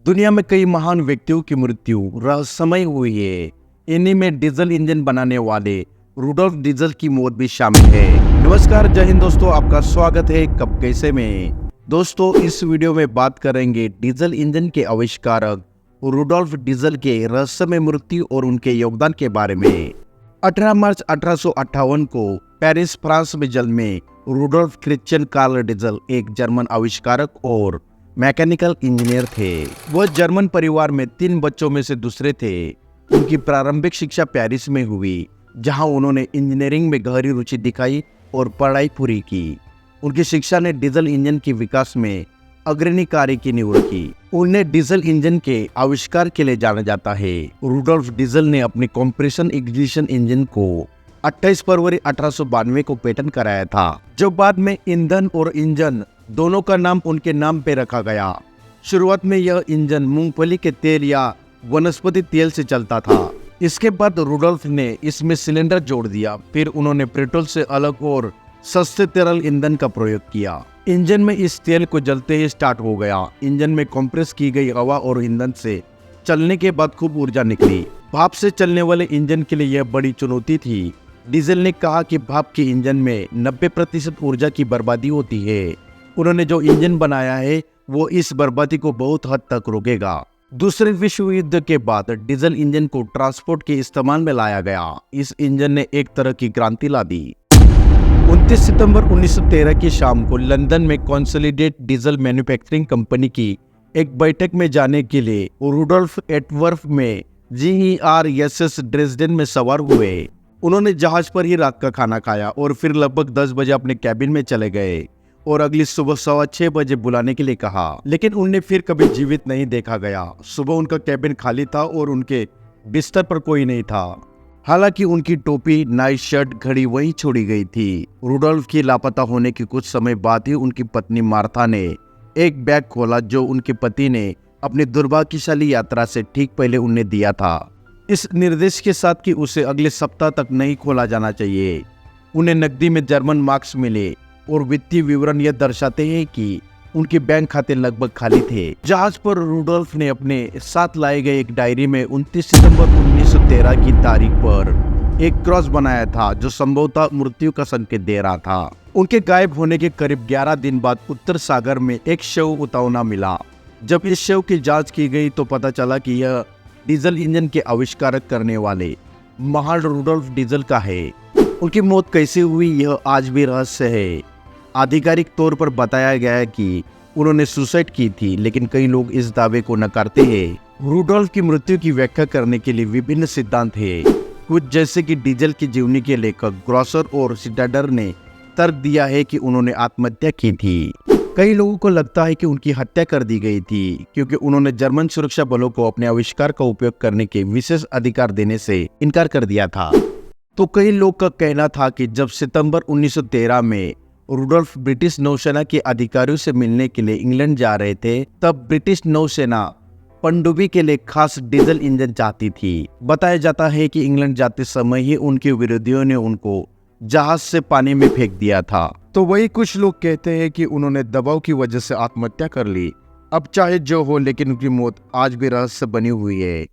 दुनिया में कई महान व्यक्तियों की मृत्यु रहस्यमय हुई है। इन्हीं में डीजल इंजन बनाने वाले रुडोल्फ डीजल की मौत भी शामिल है। नमस्कार, जय हिंद दोस्तों, आपका स्वागत है कब कैसे में। दोस्तों, इस वीडियो में बात करेंगे डीजल इंजन के आविष्कारक रुडोल्फ डीजल के रहस्यमय मृत्यु और उनके योगदान के बारे में। 18 मार्च 1858 को पेरिस, फ्रांस में जन्मे रुडोल्फ क्रिश्चियन कार्ल डीजल एक जर्मन आविष्कारक और मैकेनिकल इंजीनियर थे। वह जर्मन परिवार में 3 बच्चों में से दूसरे थे। उनकी प्रारंभिक शिक्षा पेरिस में हुई, जहां उन्होंने इंजीनियरिंग में गहरी रुचि दिखाई और पढ़ाई पूरी की। उनकी शिक्षा ने डीजल इंजन के विकास में अग्रणी कार्य की नींव रखी। उन्हें डीजल इंजन के आविष्कार के लिए जाना जाता है। रुडोल्फ डीजल ने अपने कंप्रेशन इग्निशन इंजन को 28 फरवरी 1892 को पेटेंट कराया था, जो बाद में ईंधन और इंजन दोनों का नाम उनके नाम पे रखा गया। शुरुआत में यह इंजन मूंगफली के तेल या वनस्पति तेल से चलता था। इसके बाद रुडोल्फ ने इसमें सिलेंडर जोड़ दिया। फिर उन्होंने पेट्रोल से अलग और सस्ते तरल ईंधन का प्रयोग किया। इंजन में इस तेल को जलते ही स्टार्ट हो गया। इंजन में कंप्रेस की गई हवा और ईंधन से चलने के बाद खूब ऊर्जा निकली। भाप से चलने वाले इंजन के लिए यह बड़ी चुनौती थी। डीजल ने कहा कि भाप के इंजन में 90% ऊर्जा की बर्बादी होती है। उन्होंने जो इंजन बनाया है वो इस बर्बादी को बहुत हद तक रोकेगा। दूसरे विश्व युद्ध के बाद डीजल इंजन को ट्रांसपोर्ट के इस्तेमाल में लाया गया। इस इंजन ने एक तरह की क्रांति ला दी। 29 सितंबर 1913 की शाम को लंदन में कंसोलिडेट डीजल मैन्युफैक्चरिंग कंपनी की एक बैठक में जाने के लिए रुडोल्फ एटवर्फ में GERSS ड्रेसडेन में सवार हुए। उन्होंने जहाज पर ही रात का खाना खाया और फिर लगभग 10 बजे अपने कैबिन में चले गए और अगली सुबह 6:15 बजे बुलाने के लिए कहा, लेकिन उन्हें फिर कभी जीवित नहीं देखा गया। सुबह उनका कैबिन खाली था और उनके बिस्तर पर कोई नहीं था। हालांकि उनकी टोपी, नाइट शर्ट, घड़ी वहीं छोड़ी गई थी। रुडोल्फ की लापता होने के कुछ समय बाद ही उनकी पत्नी मार्था ने एक बैग खोला जो उनके पति ने अपनी दुर्भाग्यशाली यात्रा से ठीक पहले उन्हें दिया था, इस निर्देश के साथ कि उसे अगले सप्ताह तक नहीं खोला जाना चाहिए। उन्हें नकदी में जर्मन मार्क्स मिले और वित्तीय विवरण यह दर्शाते हैं कि उनके बैंक खाते लगभग खाली थे। जहाज पर रुडोल्फ ने अपने साथ लाए गए एक डायरी में 29 सितंबर 1913 की तारीख पर एक क्रॉस बनाया था, जो संभवतः मृत्यु का संकेत दे रहा था। उनके गायब होने के करीब 11 दिन बाद उत्तर सागर में एक शव उतावना मिला। जब इस शव की जांच की गई तो पता चला कि यह डीजल इंजन के आविष्कारक करने वाले महान रुडोल्फ डीजल का है। उनकी मौत कैसे हुई यह आज भी रहस्य है। आधिकारिक तौर पर बताया गया है कि उन्होंने सुसाइड की थी, लेकिन कई लोग इस दावे को नकारते हैं। रुडोल्फ की मृत्यु की व्याख्या करने के लिए विभिन्न सिद्धांत हैं। कुछ जैसे कि डीजल की जीवनी के लेखक ग्रॉसर और सिटाडर ने तर्क दिया है कि उन्होंने आत्महत्या की थी। कई लोगों को लगता है कि उनकी हत्या कर दी गई थी क्योंकि उन्होंने जर्मन सुरक्षा बलों को अपने आविष्कार का उपयोग करने के विशेष अधिकार देने से इनकार कर दिया था। तो कई लोग का कहना था कि जब सितंबर 1913 में रुडोल्फ ब्रिटिश नौसेना के अधिकारियों से मिलने के लिए इंग्लैंड जा रहे थे, तब ब्रिटिश नौसेना पनडुब्बी के लिए खास डीजल इंजन चाहती थी। बताया जाता है कि इंग्लैंड जाते समय ही उनके विरोधियों ने उनको जहाज से पानी में फेंक दिया था। तो वही कुछ लोग कहते हैं कि उन्होंने दबाव की वजह से आत्महत्या कर ली। अब चाहे जो हो, लेकिन उनकी मौत आज भी रहस्य बनी हुई है।